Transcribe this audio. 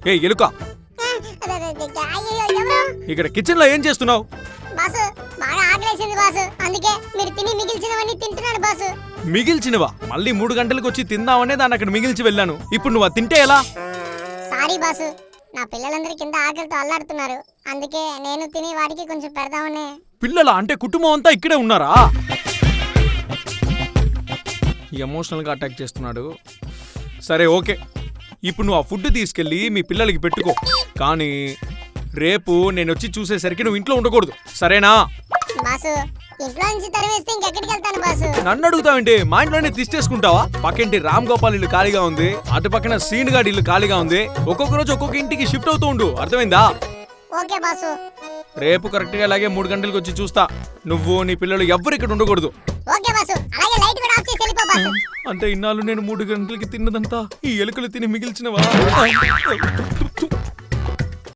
ఏ ఎలుక, ఇక్కడ కిచెన్ లో ఏం చేస్తున్నావు? బాసు బాగా ఆకలేసింది బాసు, అందుకే మీరు తిని మిగిల్చినవన్నీ తింటున్నాడు బాసు. మిగిల్చినవా? మళ్ళీ 3 గంటలకు వచ్చి తిందామనే దాన్ని అక్కడ మిగిల్చి వెళ్ళాను. ఇప్పుడు నువ్వు తింటే ఎలా? సారీ బాసు, నా పిల్లలందరూ కింద ఆకలితో అల్లాడుతున్నారు, అందుకే నేను తిని వాడికి కొంచెం పెడదామని. పిల్లల అంటే కుటుంబం అంతా ఇక్కడే ఉన్నారా? ఎమోషనల్ గా అటాక్ చేస్తున్నాడు. సరే ఓకే, ఇప్పుడు నువ్వు ఆ ఫుడ్ తీసుకెళ్ళి మీ పిల్లలకి పెట్టుకో. కానీ రేపు నేను వచ్చి చూసేసరికి నువ్వు ఇంట్లో ఉండకూడదు, సరేనా? బాసు ఇంట్లో నుంచి తరివేస్తే ఇంకెక్కడికి వెళ్తాను బాసు? నన్ను అడుగుతావేంటి? మా ఇంట్లోనే తీసేసుకుంటావా? పక్కింటి రామ్ గోపాల్ ఇల్లు ఖాళీగా ఉంది, అటు పక్కన సీన్ గాడి ఇల్లు ఖాళీగా ఉంది. ఒక్కొక్క రోజు ఒక్కొక్క ఇంటికి షిఫ్ట్ అవుతూ ఉండు, అర్థమైందా? Okay boss. రేపు కరెక్ట్ గా అలాగే 3 గంటలకు వచ్చి చూస్తా. నువ్వు నీ పిల్లలు ఎవ్వరు ఇక్కడ ఉండకూడదు. ఓకే బాసు, అలాగే లైట్ కూడా ఆఫ్ చేసి వెళ్ళిపో బాసు. అంటే ఇన్నాళ్ళు నేను 3 గంటలకి తిన్నదంతా ఈ ఎలుకలు తిని మిగిల్చినవా?